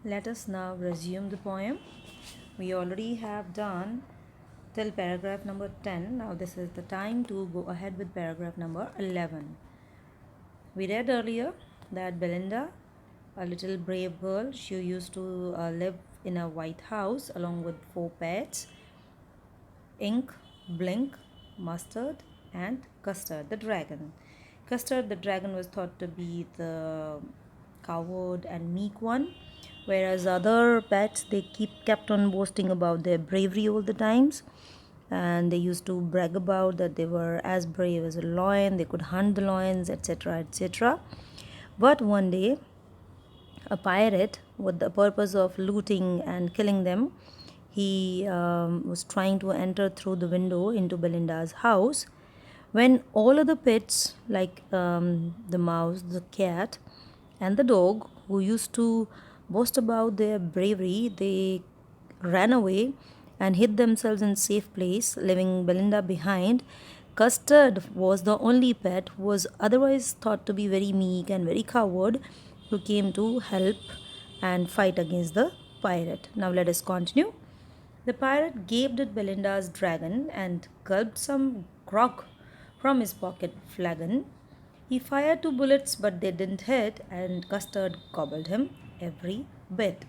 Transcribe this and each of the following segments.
Let us now resume the poem. We already have done till paragraph number 10. Now, this is the time to go ahead with paragraph number 11. We read earlier that Belinda, a little brave girl, she used to live in a white house along with four pets: Ink, Blink, Mustard, and Custard the dragon. Custard the dragon was thought to be the coward and meek one, whereas other pets they kept on boasting about their bravery all the times, and they used to brag about that they were as brave as a lion, they could hunt the lions, etc., etc. But one day, a pirate, with the purpose of looting and killing them, he was trying to enter through the window into Belinda's house, when all of the pets, like the mouse, the cat, and the dog, who used to boast about their bravery, they ran away and hid themselves in safe place, leaving Belinda behind. Custard was the only pet who was otherwise thought to be very meek and very coward, who came to help and fight against the pirate. Now let us continue. The pirate gaped at Belinda's dragon and gulped some grog from his pocket flagon. He fired two bullets, but they didn't hit, and Custard gobbled him every bit.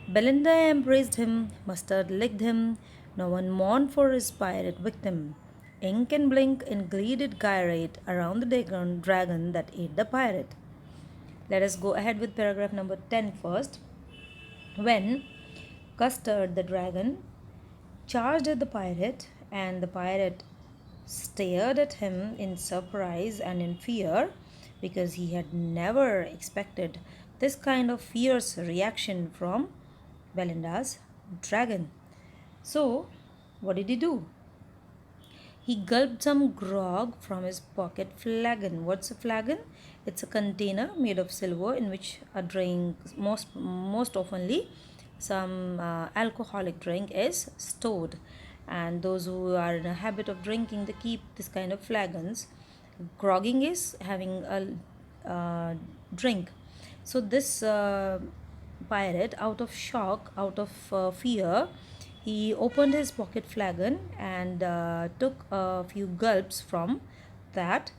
Belinda embraced him, Mustard licked him, no one mourned for his pirate victim. Ink and Blink in glee did gyrate around the dragon that ate the pirate. Let us go ahead with paragraph number 10 first. When Custard the dragon charged at the pirate, and the pirate stared at him in surprise and in fear, because he had never expected this kind of fierce reaction from Belinda's dragon. So, what did he do? He gulped some grog from his pocket flagon. What's a flagon? It's a container made of silver in which a drink, most oftenly some alcoholic drink, is stored. And those who are in a habit of drinking, they keep this kind of flagons. Grogging is having a drink. So this pirate, out of shock, out of fear, he opened his pocket flagon and took a few gulps from that,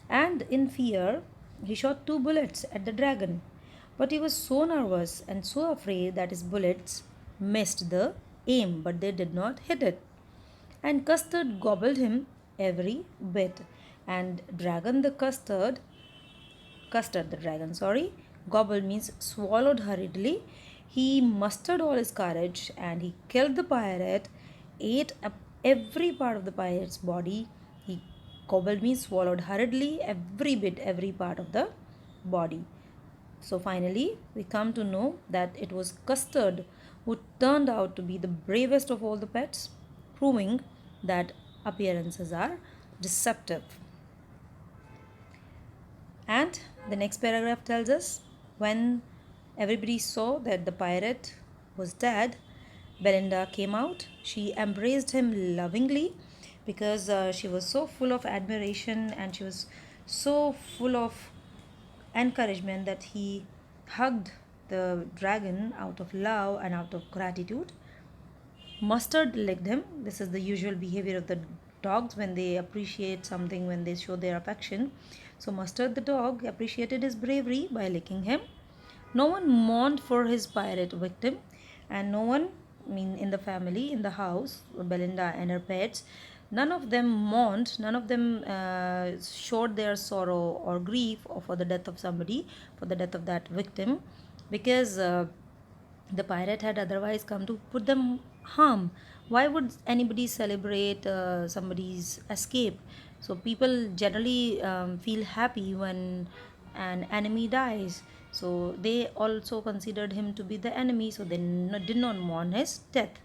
and in fear he shot two bullets at the dragon. But he was so nervous and so afraid that his bullets missed the aim, but they did not hit it. And Custard gobbled him every bit. And Custard the dragon, sorry, gobbled means swallowed hurriedly. He mustered all his courage and he killed the pirate, ate up every part of the pirate's body. He gobbled means swallowed hurriedly every bit, every part of the body. So finally, we come to know that it was Custard who turned out to be the bravest of all the pets, proving that appearances are deceptive. And the next paragraph tells us, when everybody saw that the pirate was dead, Belinda came out. She embraced him lovingly, because she was so full of admiration and she was so full of encouragement that he hugged the dragon out of love and out of gratitude. Mustard licked him. This is the usual behavior of the dogs when they appreciate something, when they show their affection. So, Mustard the dog appreciated his bravery by licking him. No one mourned for his pirate victim, and no one, in the family, in the house, Belinda and her pets, none of them mourned, none of them showed their sorrow or grief for the death of somebody, for the death of that victim, because the pirate had otherwise come to put them harm. Why would anybody celebrate somebody's escape? So people generally feel happy when an enemy dies. So they also considered him to be the enemy, so they did not mourn his death.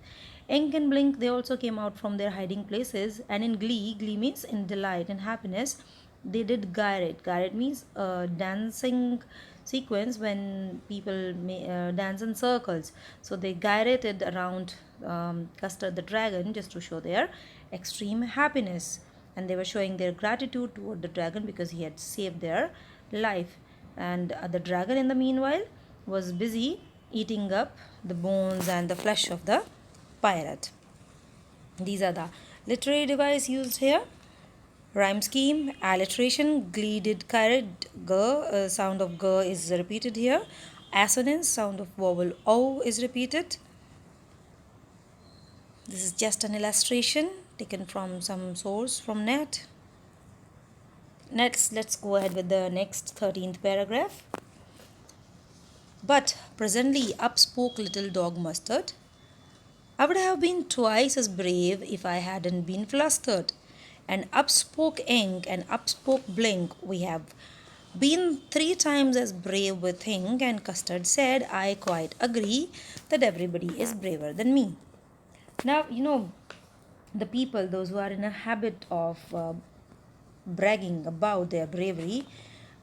Ink and Blink, they also came out from their hiding places, and in glee means in delight and happiness, they did gyrate. Gyrate means dancing sequence when people dance in circles. So they gyrated around Custard the dragon just to show their extreme happiness, and they were showing their gratitude toward the dragon because he had saved their life. And the dragon, in the meanwhile, was busy eating up the bones and the flesh of the pirate. These are the literary device used here. Rhyme scheme, alliteration, glee did carried, g, sound of g is repeated here. Assonance, sound of vowel o is repeated. This is just an illustration taken from some source from net. Next, let's go ahead with the next 13th paragraph. But presently up spoke little dog Mustard. I would have been twice as brave if I hadn't been flustered. And up spoke Ink and up spoke Blink. We have been 3 times as brave with Ink, and Custard said, I quite agree that everybody is braver than me. Now, the people, those who are in a habit of bragging about their bravery,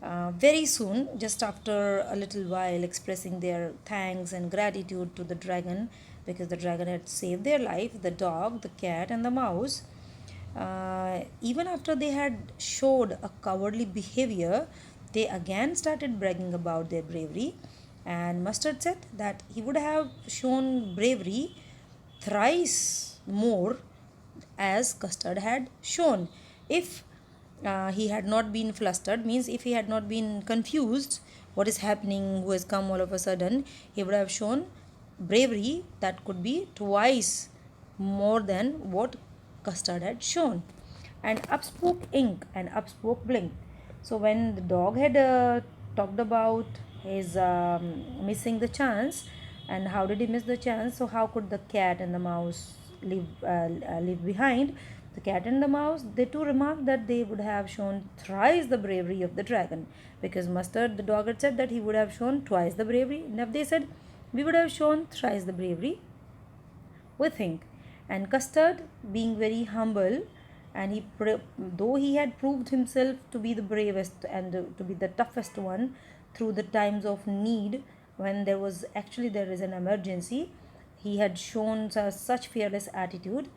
very soon, just after a little while, expressing their thanks and gratitude to the dragon because the dragon had saved their life, the dog, the cat, and the mouse. Even after they had showed a cowardly behavior, they again started bragging about their bravery. And Mustard said that he would have shown bravery thrice more as Custard had shown if he had not been flustered, means if he had not been confused what is happening, who has come all of a sudden, he would have shown bravery that could be twice more than what Custard had shown. And up spoke Ink and up spoke Blink. So when the dog had talked about his missing the chance, and how did he miss the chance, so how could the cat and the mouse leave behind? The cat and the mouse, they too remarked that they would have shown thrice the bravery of the dragon, because Mustard, the dog, had said that he would have shown twice the bravery. Now they said we would have shown thrice the bravery, we think. And Custard, being very humble, and though he had proved himself to be the bravest and to be the toughest one through the times of need, when there is an emergency, he had shown such fearless attitude.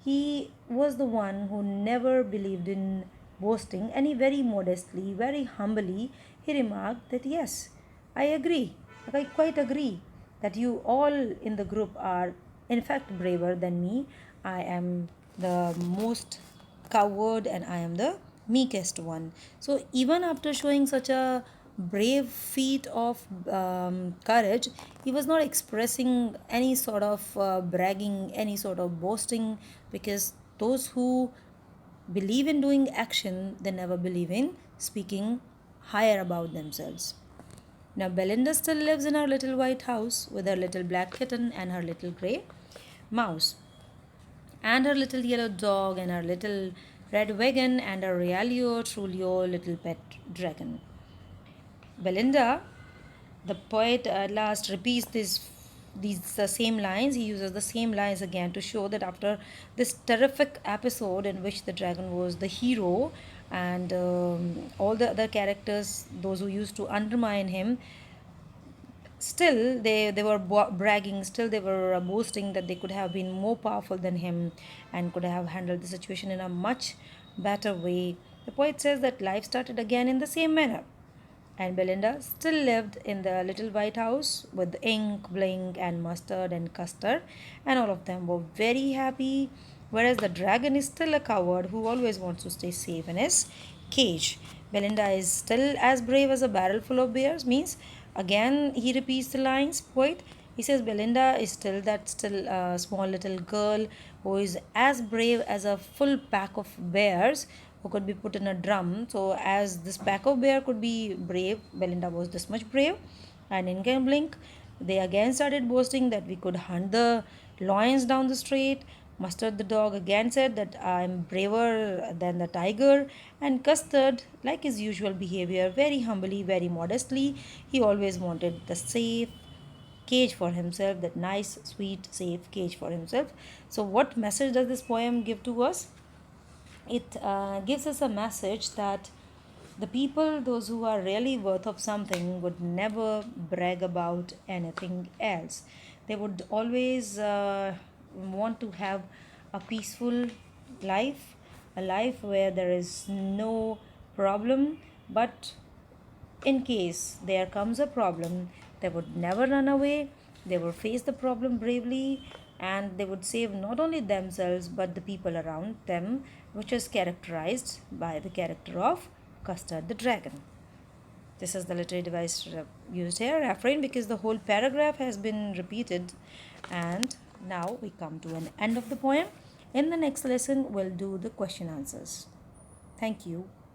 He was the one who never believed in boasting, and he very modestly, very humbly, he remarked that yes, I quite agree that you all in the group are in fact braver than me. I am the most coward and I am the meekest one. So even after showing such a brave feat of courage, he was not expressing any sort of bragging, any sort of boasting, because those who believe in doing action, they never believe in speaking higher about themselves. Now Belinda still lives in her little white house with her little black kitten and her little grey mouse, and her little yellow dog and her little red wagon and her Realio Trulio little pet dragon. Belinda, the poet, at last repeats these same lines. He uses the same lines again to show that after this terrific episode in which the dragon was the hero, and all the other characters, those who used to undermine him, still they were bragging, still they were boasting that they could have been more powerful than him and could have handled the situation in a much better way. The poet says that life started again in the same manner, and Belinda still lived in the little white house with Ink, Blink, and Mustard and Custard, and all of them were very happy. Whereas the dragon is still a coward who always wants to stay safe in his cage. Belinda is still as brave as a barrel full of bears, means again he repeats the lines, poet. He says Belinda is still small little girl who is as brave as a full pack of bears who could be put in a drum. So as this pack of bear could be brave, Belinda was this much brave. And in Ink Blink, they again started boasting that we could hunt the lions down the street. Mustard the dog again said that I'm braver than the tiger. And Custard, like his usual behavior, very humbly, very modestly, he always wanted the safe cage for himself, that nice, sweet, safe cage for himself. So, what message does this poem give to us? It gives us a message that the people, those who are really worth of something, would never brag about anything else. They would always want to have a peaceful life, a life where there is no problem, but in case there comes a problem, They would never run away, they would face the problem bravely, and they would save not only themselves but the people around them, which is characterized by the character of Custard the dragon. This is the literary device used here, refrain, because the whole paragraph has been repeated. And now we come to an end of the poem. In the next lesson, we'll do the question answers. Thank you.